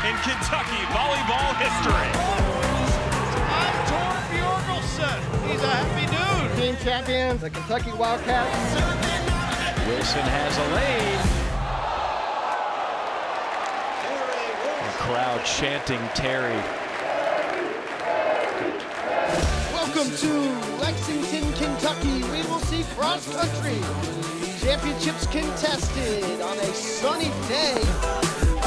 in Kentucky volleyball history. Tom Bjorgelson. He's a happy dude. Team champions, the Kentucky Wildcats. Wilson has a lane. The crowd chanting Terry. Welcome to Lexington, Kentucky. We will see cross country. Championships contested on a sunny day.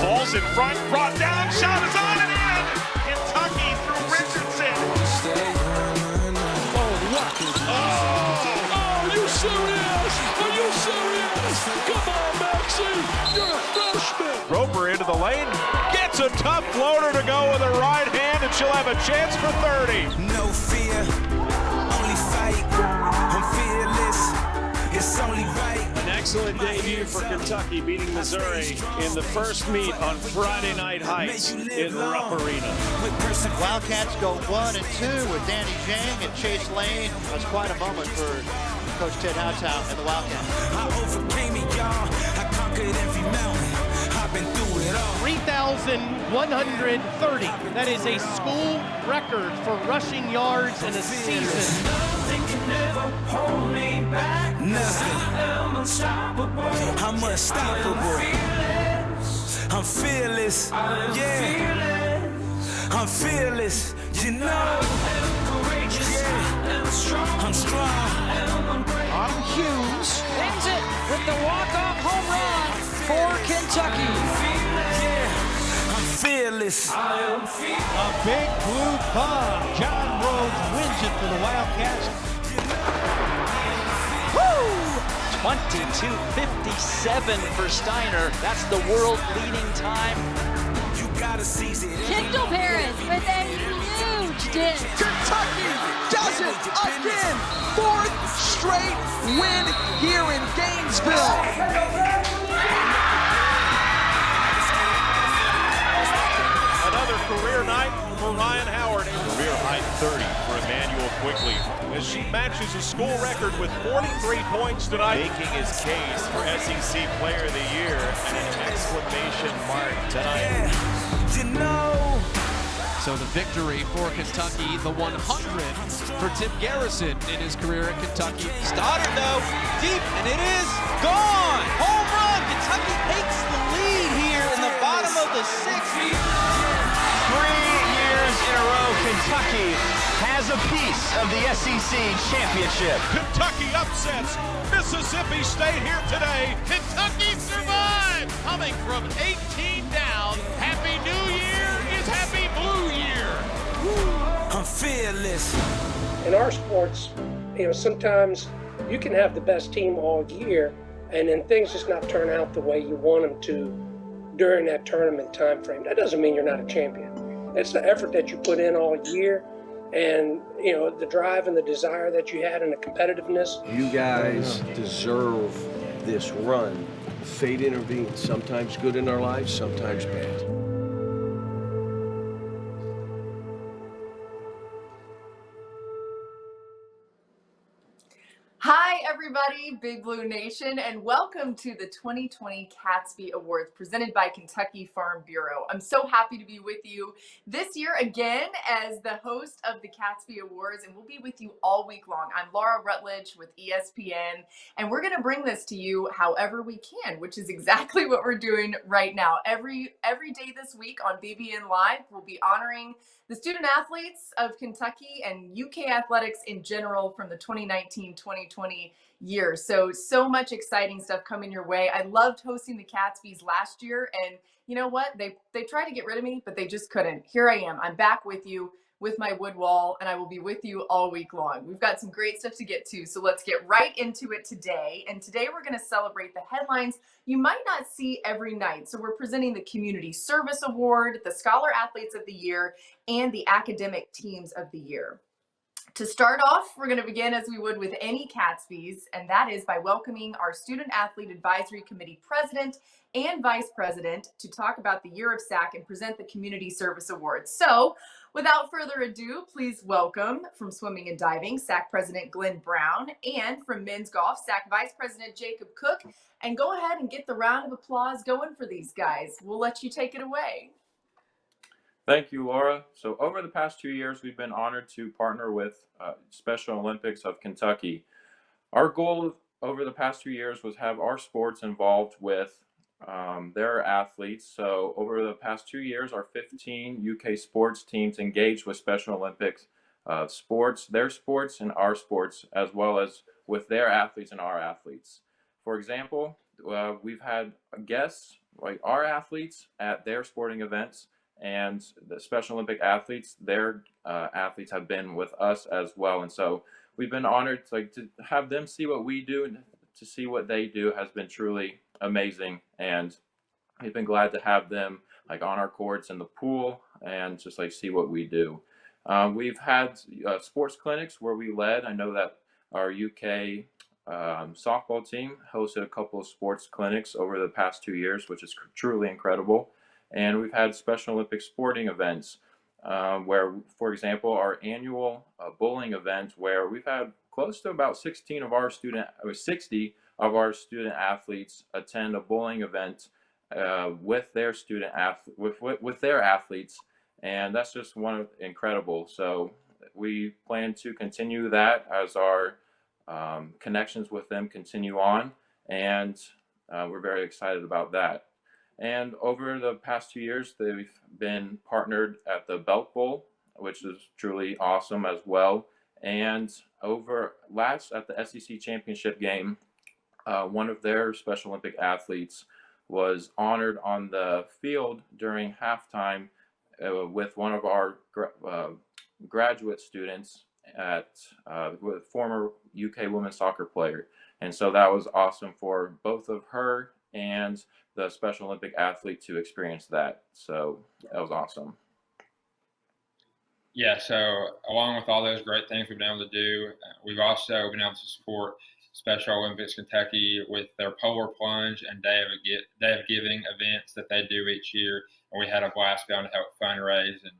Ball's in front, brought down, shot is on and in. Kentucky through Richardson. Oh, are you serious? Are you serious? Come on, Maxie. You're a freshman. Roper into the lane, gets a tough floater to go with her right hand, and she'll have a chance for 30. No fear, only fight. I'm fearless. It's only right. An excellent debut for Kentucky, beating Missouri in the first meet on Friday Night Heights in Rupp Arena. Wildcats go 1 and 2 with Danny Jang and Chase Lane. That's quite a moment for Coach Ted Houtow and the Wildcats. I overcame it, y'all. I conquered every mountain. I've been through it all. 3,130. That is a school record for rushing yards in a season. Nothing can never hold me back. Nothing. I'm unstoppable. I'm unstoppable. I'm fearless. Yeah. I'm fearless. You know. I'm courageous. Yeah. I'm strong. Autumn Hughes ends it with the walk-off home run for Kentucky. Yeah. I'm fearless. A big blue pump. John Rhodes wins it for the Wildcats. Woo! 22:57 for Steiner. That's the world-leading time. You gotta seize it. Kendall Paris with a huge dish. Kentucky does it again. Fourth straight win here in Gainesville. Another career night for Ryan Howard. Career high 30 for Emmanuel Quigley as she matches a school record with 43 points tonight. Making his case for SEC Player of the Year and an exclamation mark tonight. Yeah. You know. So the victory for Kentucky, the 100 for Tim Garrison in his career at Kentucky. Stoddard though, deep, and it is gone. Home run. Kentucky takes the lead here in the bottom of the sixth. 3 years in a row, Kentucky has a piece of the SEC championship. Kentucky upsets Mississippi State here today. Kentucky survived, coming from 18 down. Happy New Year is Happy Blue Year. I'm fearless. In our sports, sometimes you can have the best team all year and then things just not turn out the way you want them to during that tournament time frame. That doesn't mean you're not a champion. It's the effort that you put in all year and, the drive and the desire that you had and the competitiveness. You guys deserve this run. Fate intervenes, sometimes good in our lives, sometimes bad. Hi, everybody, Big Blue Nation, and welcome to the 2020 Catspy Awards presented by Kentucky Farm Bureau. I'm so happy to be with you this year again as the host of the Catspy Awards, and we'll be with you all week long. I'm Laura Rutledge with ESPN, and we're going to bring this to you however we can, which is exactly what we're doing right now. Every day this week on BBN Live, we'll be honoring the student athletes of Kentucky and UK athletics in general from the 2019-2020 year. So much exciting stuff coming your way. I loved hosting the Catspys last year, and you know what? They tried to get rid of me, but they just couldn't. Here I am. I'm back with you with my wood wall, and I will be with you all week long. We've got some great stuff to get to, so let's get right into it today. And today we're going to celebrate the headlines you might not see every night. So we're presenting the Community Service Award, the Scholar Athletes of the Year, and the Academic Teams of the Year. To start off, we're going to begin as we would with any Catspys, and that is by welcoming our Student Athlete Advisory Committee President and Vice President to talk about the Year of SAC and present the Community Service Awards. So, without further ado, please welcome from Swimming and Diving, SAC President Glenn Brown, and from Men's Golf, SAC Vice President Jacob Cook. And go ahead and get the round of applause going for these guys. We'll let you take it away. Thank you, Laura. So over the past 2 years, we've been honored to partner with Special Olympics of Kentucky. Our goal over the past 2 years was have our sports involved with their athletes. So over the past 2 years, our 15 UK sports teams engaged with Special Olympics sports, their sports and our sports, as well as with their athletes and our athletes. For example, we've had guests like our athletes at their sporting events, and the Special Olympic athletes, their athletes have been with us as well. And so we've been honored to have them see what we do and to see what they do has been truly amazing. And we've been glad to have them on our courts in the pool and just see what we do. We've had sports clinics where we led. I know that our UK softball team hosted a couple of sports clinics over the past 2 years, which is truly incredible. And we've had Special Olympic sporting events where, for example, our annual bowling event, where we've had close to about 60 of our student athletes attend a bowling event with their with their athletes, and that's just incredible. So we plan to continue that as our connections with them continue on, and we're very excited about that. And over the past 2 years, they've been partnered at the Belt Bowl, which is truly awesome as well. And at the SEC championship game, one of their Special Olympic athletes was honored on the field during halftime with one of our graduate students with former UK women's soccer player. And so that was awesome for both of her and the Special Olympic athlete to experience that. So that was awesome. Yeah, so along with all those great things we've been able to do, we've also been able to support Special Olympics Kentucky with their Polar Plunge and Day of Giving events that they do each year. And we had a blast being able to help fundraise and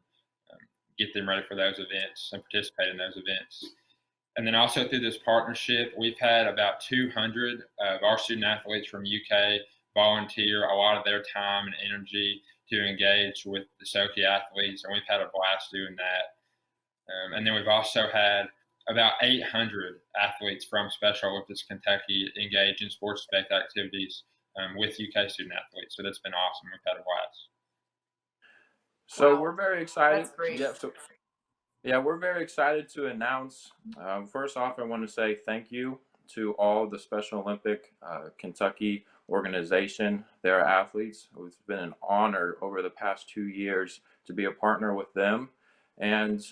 get them ready for those events and participate in those events. And then also through this partnership, we've had about 200 of our student athletes from UK volunteer a lot of their time and energy to engage with the Soki athletes, and we've had a blast doing that. And then we've also had about 800 athletes from Special Olympics Kentucky engage in sports-based activities with UK student athletes. So that's been awesome. We've had a blast. So we're very excited. That's great. Yeah, we're very excited to announce. First off, I want to say thank you to all the Special Olympic Kentucky organization, their athletes. It's been an honor over the past 2 years to be a partner with them. And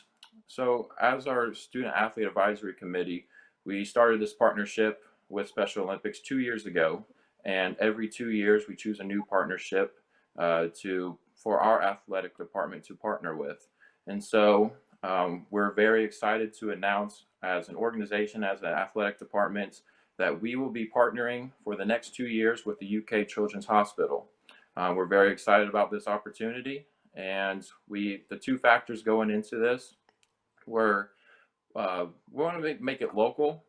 so as our Student Athlete Advisory Committee, we started this partnership with Special Olympics 2 years ago. And every 2 years, we choose a new partnership for our athletic department to partner with. And so we're very excited to announce as an organization, as an athletic department, that we will be partnering for the next 2 years with the UK Children's Hospital. We're very excited about this opportunity, and the two factors going into this were we want to make it local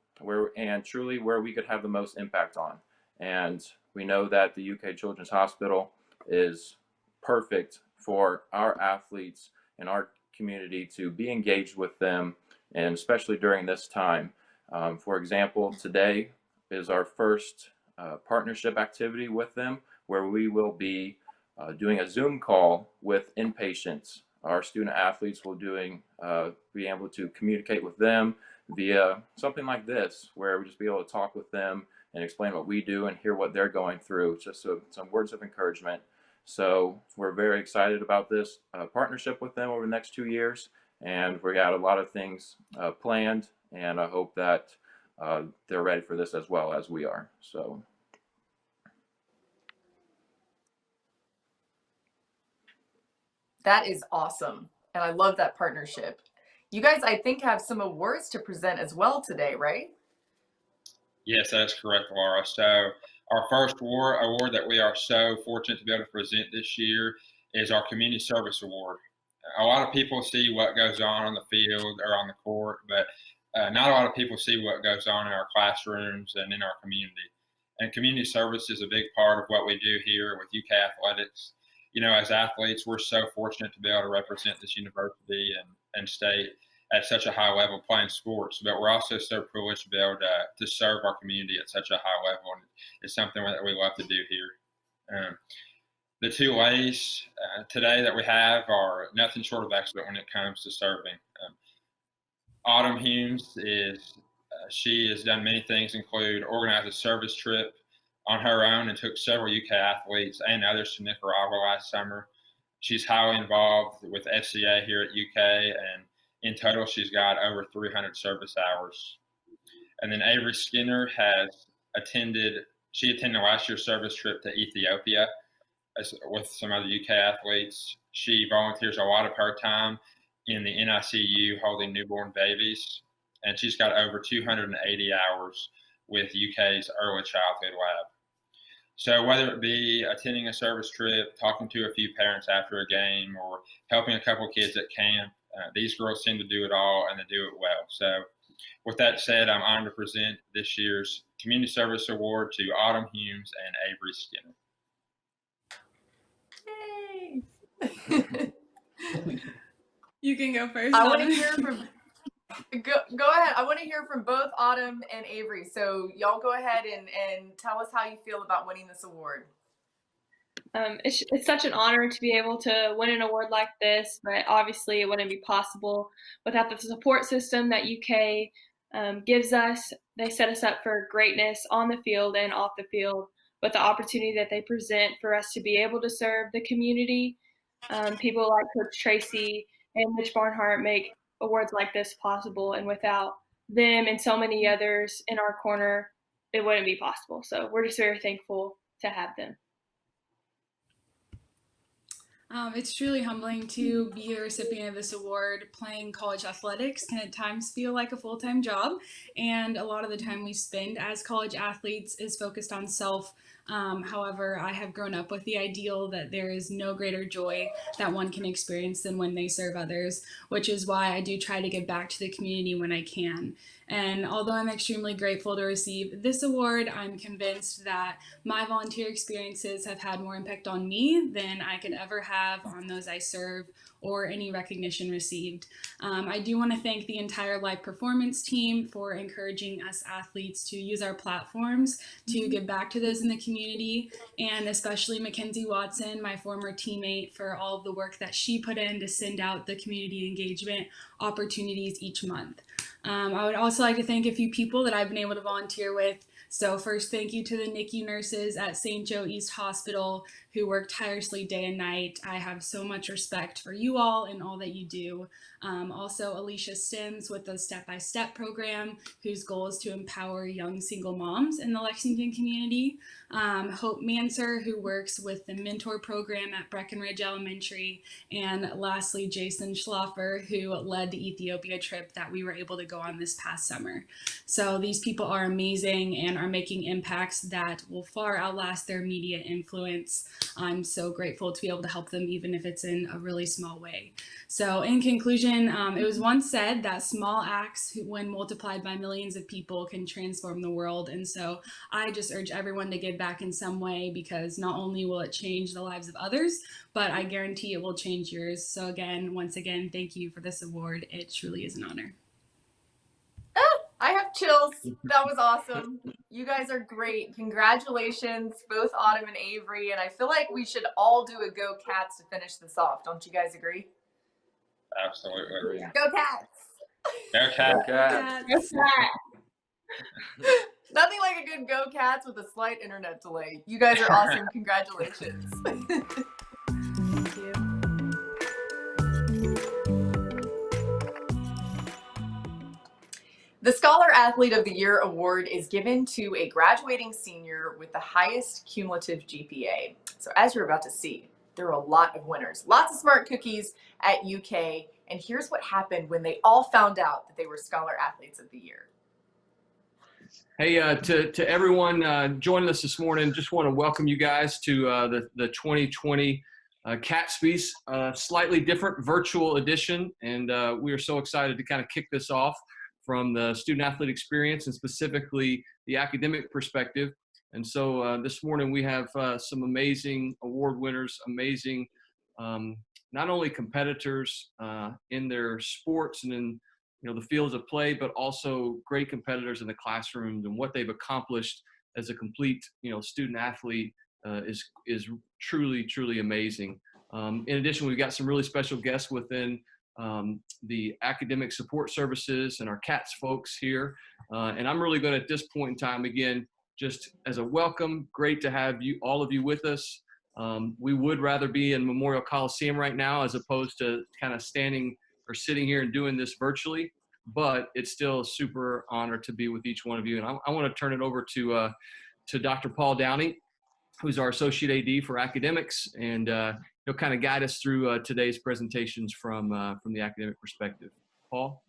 and truly where we could have the most impact on. And we know that the UK Children's Hospital is perfect for our athletes and our community to be engaged with them, and especially during this time. For example, today is our first partnership activity with them, where we will be doing a Zoom call with inpatients. Our student athletes will be able to communicate with them via something like this, where we just be able to talk with them and explain what we do and hear what they're going through, just some words of encouragement. So we're very excited about this partnership with them over the next 2 years, and we got a lot of things planned, and I hope that they're ready for this as well as we are. So. That is awesome, and I love that partnership. You guys, I think, have some awards to present as well today, right? Yes, that's correct, Laura. So our first award that we are so fortunate to be able to present this year is our Community Service Award. A lot of people see what goes on the field or on the court, but not a lot of people see what goes on in our classrooms and in our community. And community service is a big part of what we do here with UK Athletics. as athletes, we're so fortunate to be able to represent this university and state at such a high level playing sports, but we're also so privileged to be able to serve our community at such a high level, and it's something that we love to do here. The two ladies today that we have are nothing short of excellent when it comes to serving. Autumn Humes she has done many things, include organize a service trip on her own and took several UK athletes and others to Nicaragua last summer. She's highly involved with FCA here at UK, and in total, she's got over 300 service hours. And then Avery Skinner attended last year's service trip to Ethiopia with some other UK athletes. She volunteers a lot of her time in the NICU holding newborn babies, and she's got over 280 hours with UK's Early Childhood Lab. So whether it be attending a service trip, talking to a few parents after a game, or helping a couple kids at camp, these girls seem to do it all, and they do it well. So with that said, I'm honored to present this year's Community Service Award to Autumn Humes and Avery Skinner. Yay! You can go first. I want to hear from go ahead. I want to hear from both Autumn and Avery. So y'all go ahead and tell us how you feel about winning this award. It's such an honor to be able to win an award like this, but obviously it wouldn't be possible without the support system that UK gives us. They set us up for greatness on the field and off the field, but the opportunity that they present for us to be able to serve the community. People like Coach Tracy and Mitch Barnhart make awards like this possible, and without them and so many others in our corner, it wouldn't be possible. So we're just very thankful to have them. It's truly humbling to be a recipient of this award. Playing college athletics can at times feel like a full-time job, and a lot of the time we spend as college athletes is focused on self. However, I have grown up with the ideal that there is no greater joy that one can experience than when they serve others, which is why I do try to give back to the community when I can. And although I'm extremely grateful to receive this award, I'm convinced that my volunteer experiences have had more impact on me than I could ever have on those I serve or any recognition received. I do want to thank the entire live performance team for encouraging us athletes to use our platforms to give back to those in the community, and especially Mackenzie Watson, my former teammate, for all of the work that she put in to send out the community engagement opportunities each month. I would also like to thank a few people that I've been able to volunteer with. So first, thank you to the NICU nurses at St. Joe East Hospital who work tirelessly day and night. I have so much respect for you all and all that you do. Also, Alicia Stims with the Step by Step program, whose goal is to empower young single moms in the Lexington community. Hope Manser, who works with the mentor program at Breckenridge Elementary. And lastly, Jason Schlaffer, who led the Ethiopia trip that we were able to go on this past summer. So these people are amazing and are making impacts that will far outlast their immediate influence. I'm so grateful to be able to help them, even if it's in a really small way. So in conclusion, it was once said that small acts, when multiplied by millions of people, can transform the world. And so I just urge everyone to give back in some way, because not only will it change the lives of others, but I guarantee it will change yours. So again, once again, thank you for this award. It truly is an honor. I have chills. That was awesome. You guys are great. Congratulations, both Autumn and Avery. And I feel like we should all do a Go Cats to finish this off. Don't you guys agree? Absolutely. Go Cats! Go Cats! Go Cats! Go Cats! Nothing like a good Go Cats with a slight internet delay. You guys are awesome. Congratulations. Thank you. The Scholar Athlete of the Year award is given to a graduating senior with the highest cumulative GPA. So as you're about to see, there are a lot of winners, lots of smart cookies at UK. And here's what happened when they all found out that they were Scholar Athletes of the Year. Hey, to everyone joining us this morning, just want to welcome you guys to the 2020 CATSPYs, slightly different virtual edition. And we are so excited to kind of kick this off from the student athlete experience and specifically the academic perspective. And so this morning we have some amazing award winners, amazing not only competitors in their sports and in the fields of play, but also great competitors in the classrooms, and what they've accomplished as a complete student athlete is truly amazing. In addition, we've got some really special guests within the academic support services and our CATS folks here. And I'm really going to, at this point in time, again, just as a welcome, great to have all of you with us. We would rather be in Memorial Coliseum right now as opposed to kind of standing or sitting here and doing this virtually, but it's still a super honor to be with each one of you. And I want to turn it over to Dr. Paul Downey, who's our Associate AD for Academics, and he'll kind of guide us through today's presentations from the academic perspective. Paul?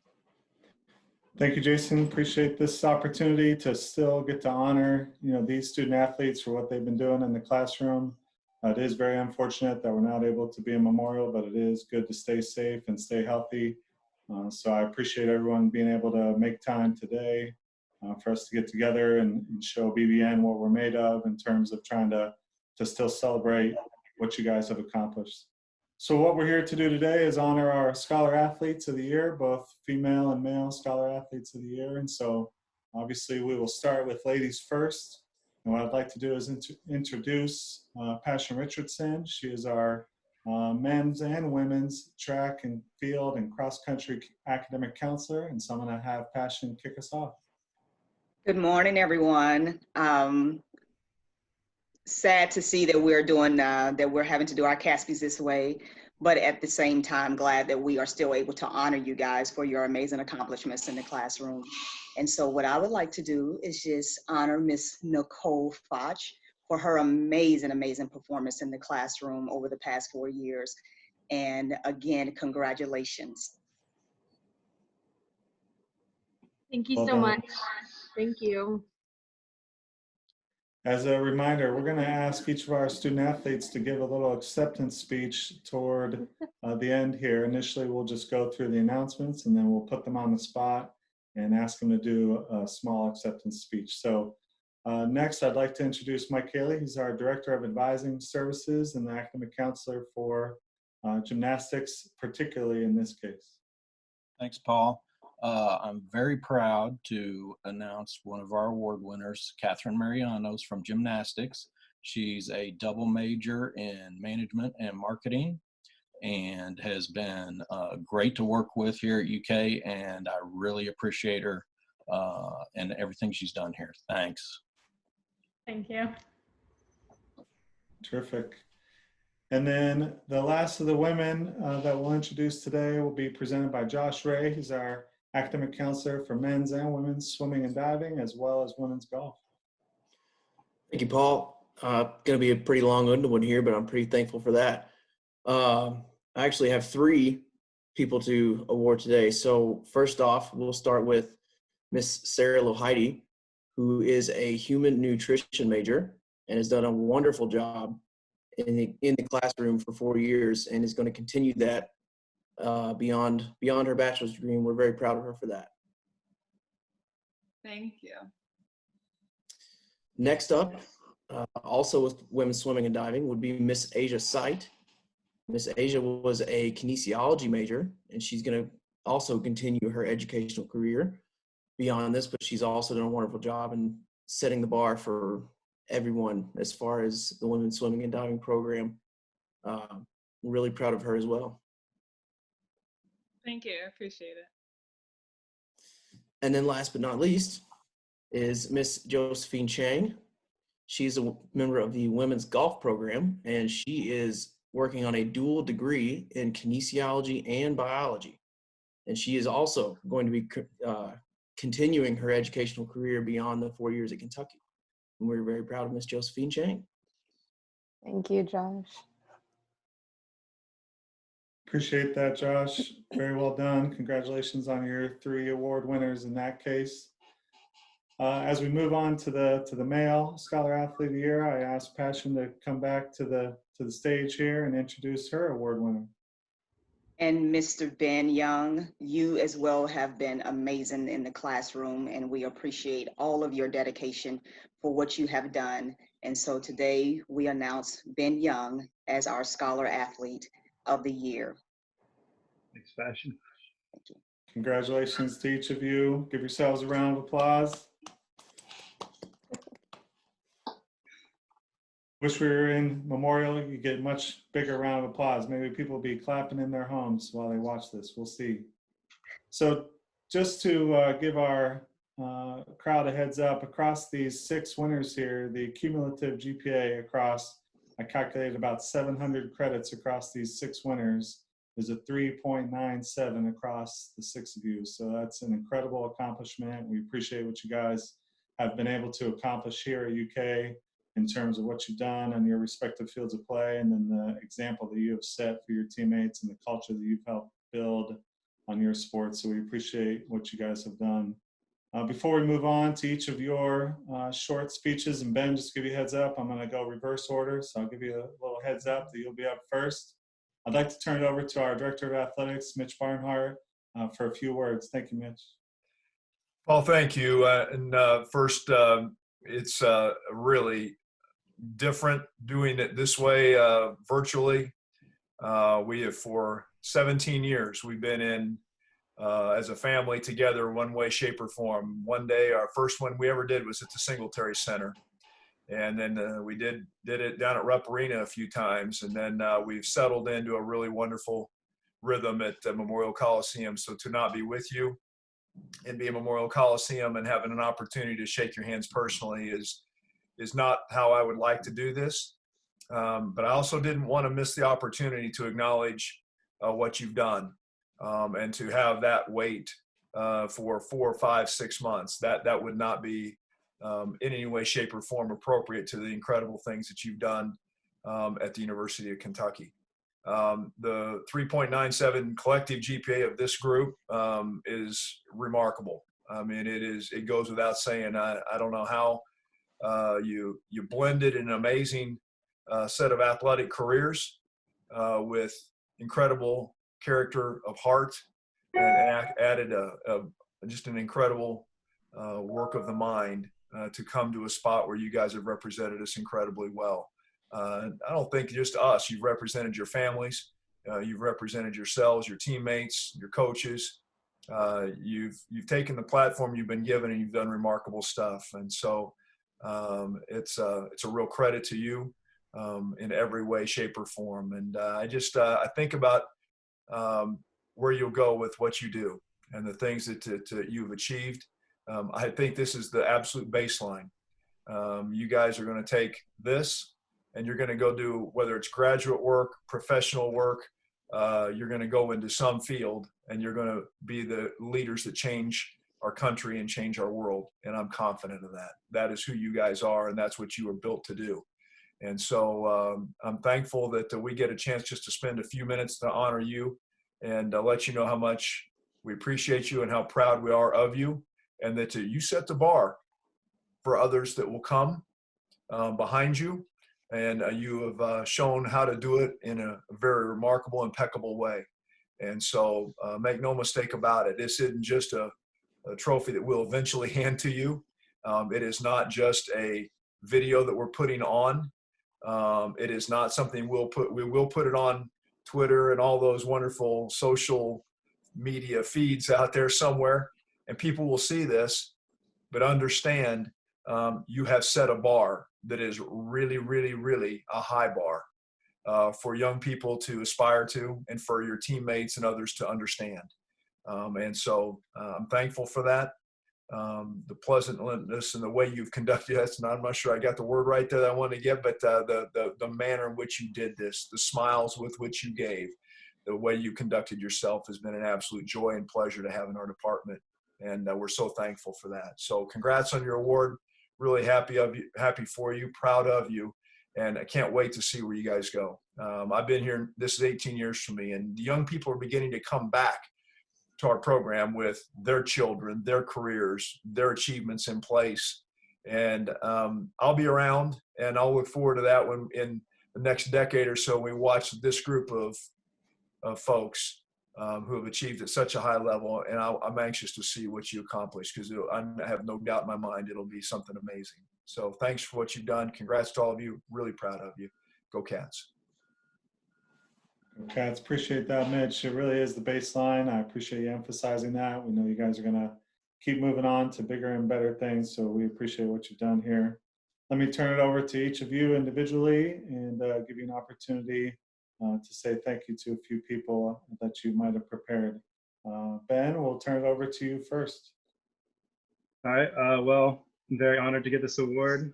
Thank you, Jason. Appreciate this opportunity to still get to honor, these student athletes for what they've been doing in the classroom. It is very unfortunate that we're not able to be in Memorial, but it is good to stay safe and stay healthy. So I appreciate everyone being able to make time today for us to get together and show BBN what we're made of in terms of trying to still celebrate what you guys have accomplished. So what we're here to do today is honor our Scholar Athletes of the Year, both female and male Scholar Athletes of the Year. And so obviously we will start with ladies first. And what I'd like to do is introduce Passion Richardson. She is our men's and women's track and field and cross-country academic counselor. And so I'm going to have Passion kick us off. Good morning, everyone. Sad to see that we're doing that we're having to do our CATSPYs this way, but at the same time glad that we are still able to honor you guys for your amazing accomplishments in the classroom. And so what I would like to do is just honor Miss Nicole Foch for her amazing performance in the classroom over the past 4 years. And again, congratulations. Thank you so much. Thank you. As a reminder, we're going to ask each of our student athletes to give a little acceptance speech toward the end here. Initially, we'll just go through the announcements, and then we'll put them on the spot and ask them to do a small acceptance speech. So next, I'd like to introduce Mike Haley. He's our Director of Advising Services and the Academic Counselor for gymnastics, particularly in this case. Thanks, Paul. I'm very proud to announce one of our award winners, Catherine Marianos from gymnastics. She's a double major in management and marketing and has been great to work with here at UK, and I really appreciate her and everything she's done here. Thanks. Thank you. Terrific. And then the last of the women that we'll introduce today will be presented by Josh Ray. He's our academic counselor for men's and women's swimming and diving, as well as women's golf. Thank you, Paul. Going to be a pretty long-winded one here, but I'm pretty thankful for that. I actually have 3 people to award today. So first off, we'll start with Miss Sarah Lohide, who is a human nutrition major and has done a wonderful job in the classroom for 4 years and is going to continue that beyond her bachelor's degree, and we're very proud of her for that. Thank you. Next up, also with women's swimming and diving, would be Miss Asia Sight. Miss Asia was a kinesiology major, and she's going to also continue her educational career beyond this, but she's also done a wonderful job in setting the bar for everyone as far as the women's swimming and diving program. We're really proud of her as well. Thank you. I appreciate it. And then last but not least is Miss Josephine Chang. She's a member of the women's golf program, and she is working on a dual degree in kinesiology and biology. And she is also going to be continuing her educational career beyond the 4 years at Kentucky. And we're very proud of Miss Josephine Chang. Thank you, Josh. Appreciate that, Josh. Very well done. Congratulations on your 3 award winners in that case. As we move on to the male Scholar Athlete of the Year, I asked Passion to come back to the stage here and introduce her award winner. And Mr. Ben Young, you as well have been amazing in the classroom, and we appreciate all of your dedication for what you have done. And so today we announce Ben Young as our Scholar Athlete of the Year. Thanks, Fashion. Thank you. Congratulations to each of you. Give yourselves a round of applause. Wish we were in Memorial. You get much bigger round of applause. Maybe people will be clapping in their homes while they watch this. We'll see. So just to give our crowd a heads up, across these 6 winners here, the cumulative GPA across, I calculated about 700 credits across these 6 winners, is a 3.97 across the 6 of you. So that's an incredible accomplishment. We appreciate what you guys have been able to accomplish here at UK in terms of what you've done on your respective fields of play, and then the example that you have set for your teammates and the culture that you've helped build on your sports. So we appreciate what you guys have done. Before we move on to each of your short speeches, and Ben, just give you a heads up, I'm going to go reverse order. So I'll give you a little heads up that you'll be up first. I'd like to turn it over to our Director of Athletics, Mitch Barnhart, for a few words. Thank you, Mitch. Paul, thank you. First, it's really different doing it this way virtually. We have, for 17 years, we've been in as a family together, one way, shape, or form. One day, our first one we ever did was at the Singletary Center. And then we did it down at Rupp Arena a few times. And then we've settled into a really wonderful rhythm at Memorial Coliseum. So to not be with you and be at Memorial Coliseum and having an opportunity to shake your hands personally is not how I would like to do this. But I also didn't want to miss the opportunity to acknowledge what you've done and to have that wait for 4, 5, 6 months. That would not be in any way, shape, or form appropriate to the incredible things that you've done at the University of Kentucky. The 3.97 collective GPA of this group is remarkable. I mean, it goes without saying. I don't know how you blended an amazing set of athletic careers with incredible character of heart, and added just an incredible work of the mind to come to a spot where you guys have represented us incredibly well. I don't think just us. You've represented your families. You've represented yourselves, your teammates, your coaches. You've taken the platform you've been given, and you've done remarkable stuff. And so it's a real credit to you in every way, shape, or form. And I think about where you'll go with what you do and the things that you've achieved. I think this is the absolute baseline. You guys are going to take this and you're going to go do, whether it's graduate work, professional work, you're going to go into some field and you're going to be the leaders that change our country and change our world. And I'm confident of that. That is who you guys are, and that's what you were built to do. And so I'm thankful that we get a chance just to spend a few minutes to honor you and let you know how much we appreciate you and how proud we are of you, and that you set the bar for others that will come behind you. And you have shown how to do it in a very remarkable, impeccable way. And so make no mistake about it. This isn't just a trophy that we'll eventually hand to you. It is not just a video that we're putting on. It is not something we will put it on Twitter and all those wonderful social media feeds out there somewhere, and people will see this, but understand you have set a bar that is really, really, really a high bar for young people to aspire to, and for your teammates and others to understand. And so I'm thankful for that. The pleasantness and the way you've conducted us, and I'm not sure I got the word right that I wanted to get, but the manner in which you did this, the smiles with which you gave, the way you conducted yourself has been an absolute joy and pleasure to have in our department. And we're so thankful for that. So congrats on your award. Really happy for you, proud of you. And I can't wait to see where you guys go. I've been here, this is 18 years for me, and the young people are beginning to come back to our program with their children, their careers, their achievements in place. And I'll be around, and I'll look forward to that when in the next decade or so we watch this group of folks who have achieved at such a high level, and I'm anxious to see what you accomplish, because I have no doubt in my mind it'll be something amazing. So thanks for what you've done. Congrats to all of you. Really proud of you. Go Cats. Go Cats. Appreciate that, Mitch. It really is the baseline. I appreciate you emphasizing that. We know you guys are going to keep moving on to bigger and better things, so we appreciate what you've done here. Let me turn it over to each of you individually and give you an opportunity to say thank you to a few people that you might have prepared. Ben, we'll turn it over to you first. All right. Well, I'm very honored to get this award.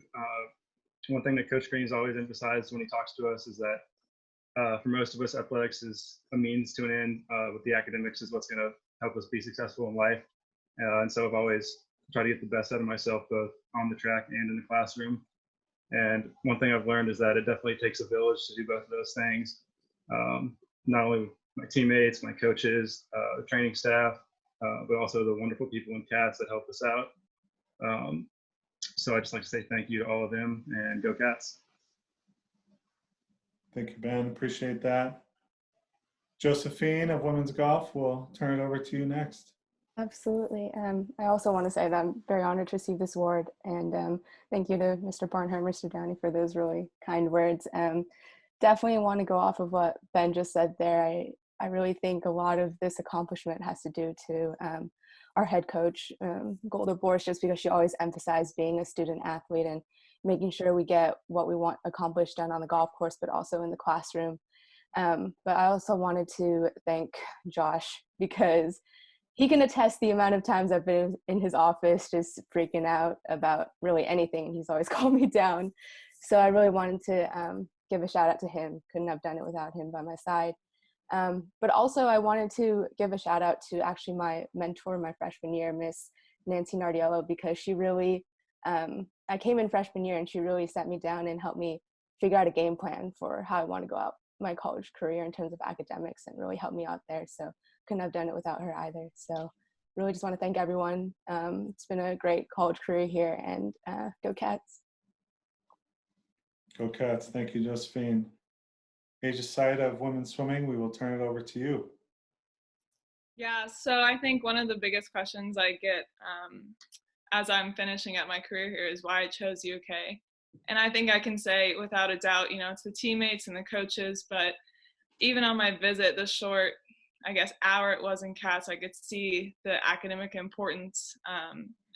One thing that Coach Green has always emphasized when he talks to us is that for most of us, athletics is a means to an end. With the academics is what's going to help us be successful in life. And so I've always tried to get the best out of myself, both on the track and in the classroom. And one thing I've learned is that it definitely takes a village to do both of those things. Not only my teammates, my coaches, the training staff, but also the wonderful people in CATS that help us out. So I'd just like to say thank you to all of them, and go Cats. Thank you, Ben. Appreciate that. Josephine of Women's Golf, we'll turn it over to you next. Absolutely. I also want to say that I'm very honored to receive this award, and thank you to Mr. Barnhart, Mr. Downey for those really kind words. Definitely want to go off of what Ben just said there. I really think a lot of this accomplishment has to do to our head coach, Golda Borsch, just because she always emphasized being a student athlete and making sure we get what we want accomplished done on the golf course, but also in the classroom. But I also wanted to thank Josh, because he can attest the amount of times I've been in his office just freaking out about really anything. He's always called me down. So I really wanted to give a shout out to him. Couldn't have done it without him by my side. But also I wanted to give a shout out to actually my mentor my freshman year, Miss Nancy Nardiello, because she really, I came in freshman year and she really sat me down and helped me figure out a game plan for how I want to go out my college career in terms of academics, and really helped me out there. So couldn't have done it without her either. So really just want to thank everyone. It's been a great college career here, and go Cats. Go Cats. Thank you, Josephine. Asia Said of Women's Swimming, we will turn it over to you. Yeah, so I think one of the biggest questions I get as I'm finishing up my career here is why I chose UK. And I think I can say without a doubt, you know, it's the teammates and the coaches, but even on my visit, the short, I guess, hour it was in CATS, I could see the academic importance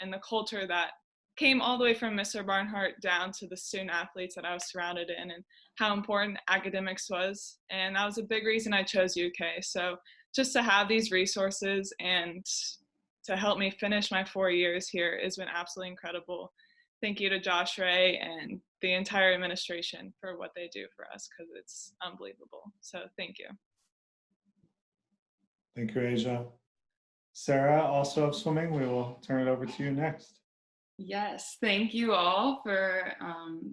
and the culture that came all the way from Mr. Barnhart down to the student athletes that I was surrounded in, and how important academics was. And that was a big reason I chose UK. So just to have these resources and to help me finish my 4 years here has been absolutely incredible. Thank you to Josh Ray and the entire administration for what they do for us, because it's unbelievable. So thank you. Thank you, Asia. Sarah, also of swimming, we will turn it over to you next. Yes, thank you all for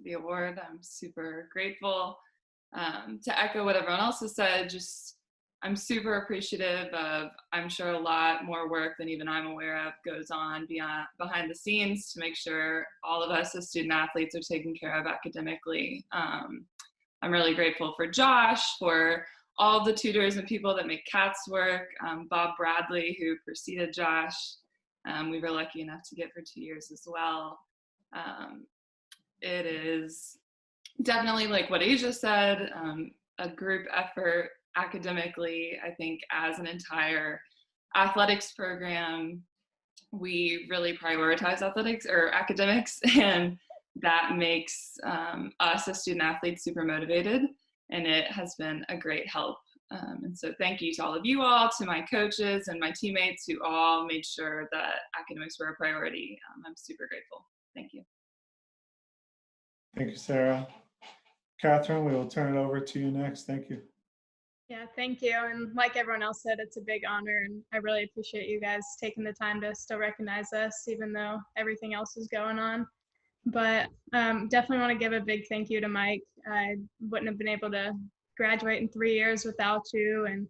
the award. I'm super grateful. To echo what everyone else has said, just I'm super appreciative of, I'm sure a lot more work than even I'm aware of goes on behind the scenes to make sure all of us as student athletes are taken care of academically. I'm really grateful for Josh, for all the tutors and people that make CATS work, Bob Bradley, who preceded Josh. We were lucky enough to get for 2 years as well. It is definitely, like what Asia said, a group effort academically. I think as an entire athletics program, we really prioritize athletics or academics, and that makes us as student athletes super motivated, and it has been a great help. And so thank you to all of you all, to my coaches and my teammates who all made sure that academics were a priority. I'm super grateful. Thank you. Thank you, Sarah. Catherine, we will turn it over to you next. Thank you. Yeah, thank you. And like everyone else said, it's a big honor, and I really appreciate you guys taking the time to still recognize us, even though everything else is going on. But definitely want to give a big thank you to Mike. I wouldn't have been able to graduate in 3 years without you, and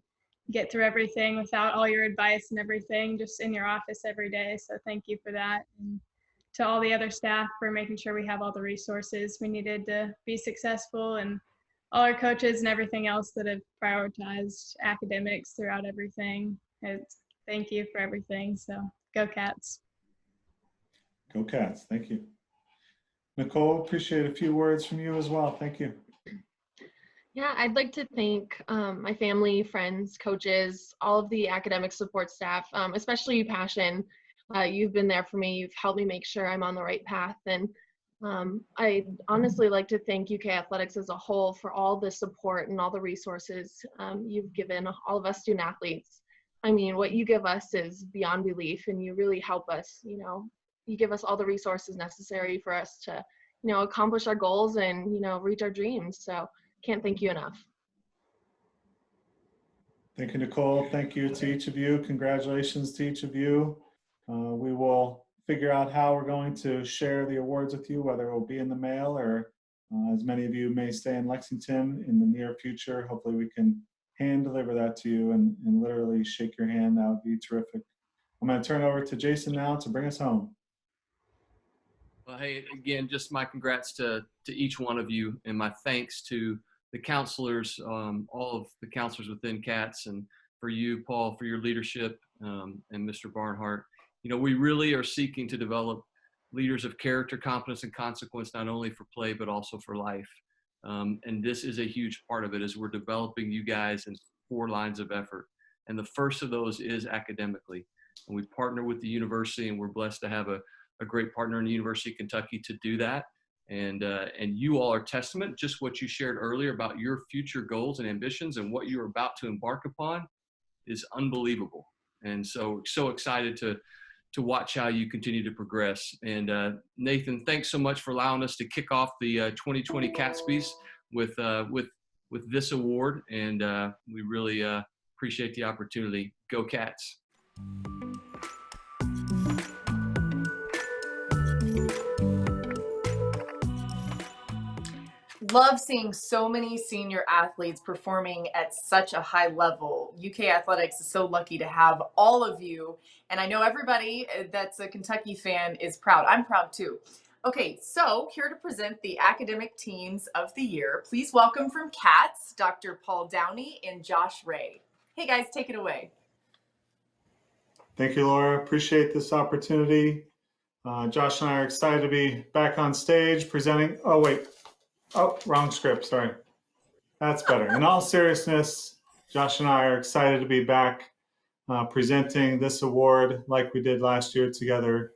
get through everything without all your advice and everything just in your office every day. So thank you for that. And to all the other staff for making sure we have all the resources we needed to be successful, and all our coaches and everything else that have prioritized academics throughout everything. Thank you for everything. So go Cats. Go Cats. Thank you. Nicole, appreciate a few words from you as well. Thank you. Yeah, I'd like to thank my family, friends, coaches, all of the academic support staff, especially you, Passion. You've been there for me. You've helped me make sure I'm on the right path. And I honestly like to thank UK Athletics as a whole for all the support and all the resources you've given all of us student athletes. I mean, what you give us is beyond belief, and you really help us. You know, you give us all the resources necessary for us to, you know, accomplish our goals and, you know, reach our dreams. So can't thank you enough. Thank you, Nicole. Thank you to each of you. Congratulations to each of you. We will figure out how we're going to share the awards with you, whether it will be in the mail or as many of you may stay in Lexington in the near future. Hopefully we can hand deliver that to you and literally shake your hand. That would be terrific. I'm going to turn it over to Jason now to bring us home. Well, hey, again, just my congrats to each one of you, and my thanks to the counselors, all of the counselors within CATS, and for you, Paul, for your leadership, and Mr. Barnhart. You know, we really are seeking to develop leaders of character, competence, and consequence, not only for play, but also for life. And this is a huge part of it as we're developing you guys in 4 lines of effort. And the first of those is academically. And we partner with the university, and we're blessed to have a great partner in the University of Kentucky to do that. And you all are testament, just what you shared earlier about your future goals and ambitions and what you're about to embark upon is unbelievable. And so excited to watch how you continue to progress. And Nathan, thanks so much for allowing us to kick off the 2020 CATSPYs with this award. And we really appreciate the opportunity. Go Cats. Love seeing so many senior athletes performing at such a high level. UK Athletics is so lucky to have all of you. And I know everybody that's a Kentucky fan is proud. I'm proud too. Okay, so here to present the academic teams of the year, please welcome from CATS, Dr. Paul Downey and Josh Ray. Hey guys, take it away. Thank you, Laura. Appreciate this opportunity. Josh and I are excited to be back on stage presenting. Oh, wait. Oh, wrong script, sorry. That's better. In all seriousness, Josh and I are excited to be back presenting this award like we did last year together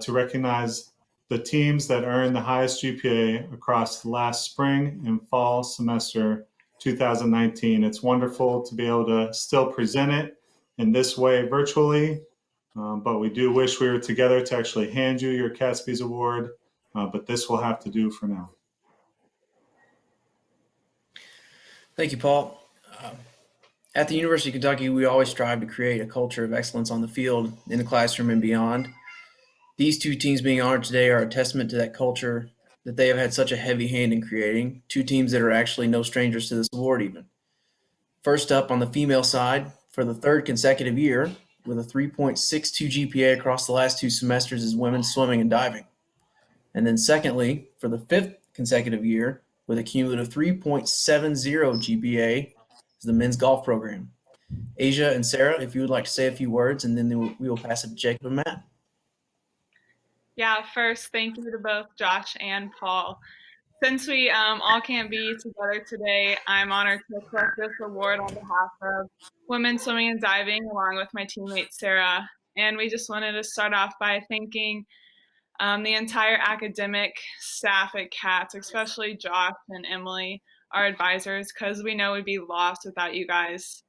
to recognize the teams that earned the highest GPA across the last spring and fall semester 2019. It's wonderful to be able to still present it in this way virtually, but we do wish we were together to actually hand you your CATSPYs award, but this will have to do for now. Thank you, Paul. At the University of Kentucky, we always strive to create a culture of excellence on the field, in the classroom, and beyond. These 2 teams being honored today are a testament to that culture that they have had such a heavy hand in creating. 2 teams that are actually no strangers to this award even. First up, on the female side, for the 3rd consecutive year, with a 3.62 GPA across the last 2 semesters, is women's swimming and diving. And then secondly, for the 5th consecutive year, with a cumulative 3.70 GPA, is the men's golf program. Asia and Sarah, if you would like to say a few words, and then we will pass it to Jacob and Matt. Yeah, first, thank you to both Josh and Paul. Since we all can't be together today, I'm honored to accept this award on behalf of women swimming and diving, along with my teammate Sarah. And we just wanted to start off by thanking the entire academic staff at CATS, especially Josh and Emily, our advisors, because we know we'd be lost without you guys.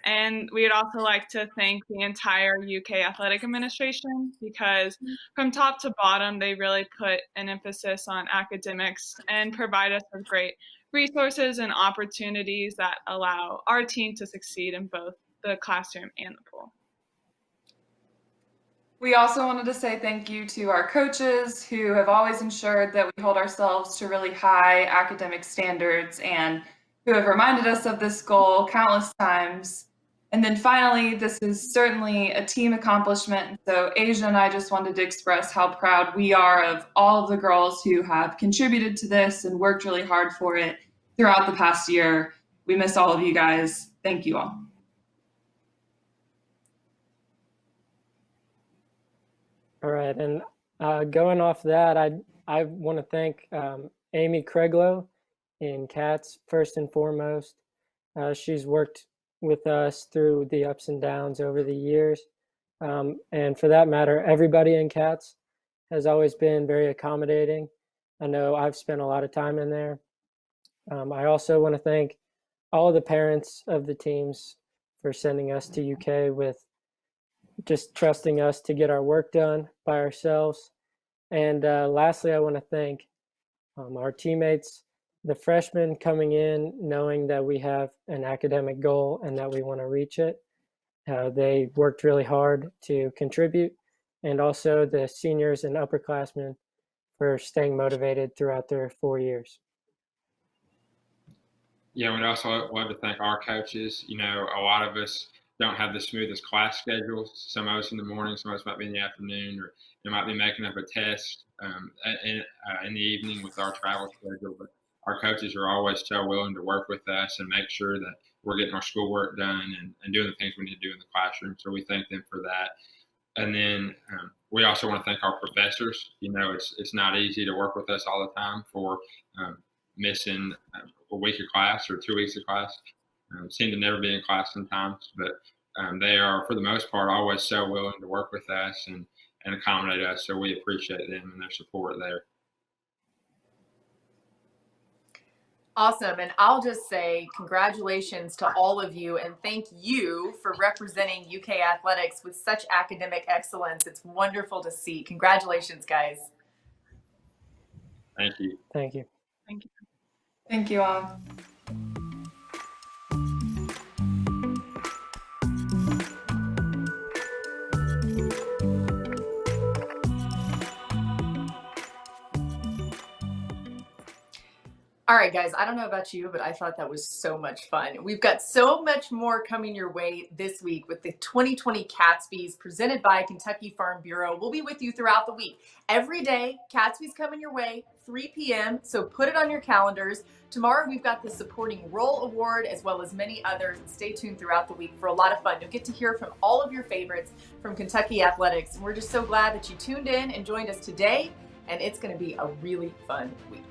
And we'd also like to thank the entire UK Athletic Administration, because from top to bottom, they really put an emphasis on academics and provide us with great resources and opportunities that allow our team to succeed in both the classroom and the pool. We also wanted to say thank you to our coaches who have always ensured that we hold ourselves to really high academic standards and who have reminded us of this goal countless times. And then finally, this is certainly a team accomplishment. So Asia and I just wanted to express how proud we are of all of the girls who have contributed to this and worked really hard for it. throughout the past year. We miss all of you guys. Thank you all. All right, and going off that, I want to thank Amy Craiglow in CATS first and foremost. She's worked with us through the ups and downs over the years, and for that matter, everybody in CATS has always been very accommodating. I know I've spent a lot of time in there. I also want to thank all of the parents of the teams for sending us to UK with just trusting us to get our work done by ourselves. And lastly, I want to thank our teammates, the freshmen coming in, knowing that we have an academic goal and that we want to reach it. They worked really hard to contribute, and also the seniors and upperclassmen for staying motivated throughout their 4 years. Yeah, we'd also love to thank our coaches. You know, a lot of us don't have the smoothest class schedules. Some of us in the morning, some of us might be in the afternoon, or they might be making up a test in the evening with our travel schedule. But our coaches are always so willing to work with us and make sure that we're getting our schoolwork done and doing the things we need to do in the classroom. So we thank them for that. And then we also want to thank our professors. You know, it's not easy to work with us all the time for missing a week of class or 2 weeks of class. Seem to never be in class sometimes, but they are, for the most part, always so willing to work with us and accommodate us. So we appreciate them and their support there. Awesome. And I'll just say congratulations to all of you and thank you for representing UK athletics with such academic excellence. It's wonderful to see. Congratulations, guys. Thank you. Thank you. Thank you. Thank you all. All right, guys, I don't know about you, but I thought that was so much fun. We've got so much more coming your way this week with the 2020 Catspys presented by Kentucky Farm Bureau. We'll be with you throughout the week. Every day, Catspys coming your way, 3 p.m., so put it on your calendars. Tomorrow, we've got the Supporting Role Award as well as many others. Stay tuned throughout the week for a lot of fun. You'll get to hear from all of your favorites from Kentucky athletics. And we're just so glad that you tuned in and joined us today, and it's going to be a really fun week.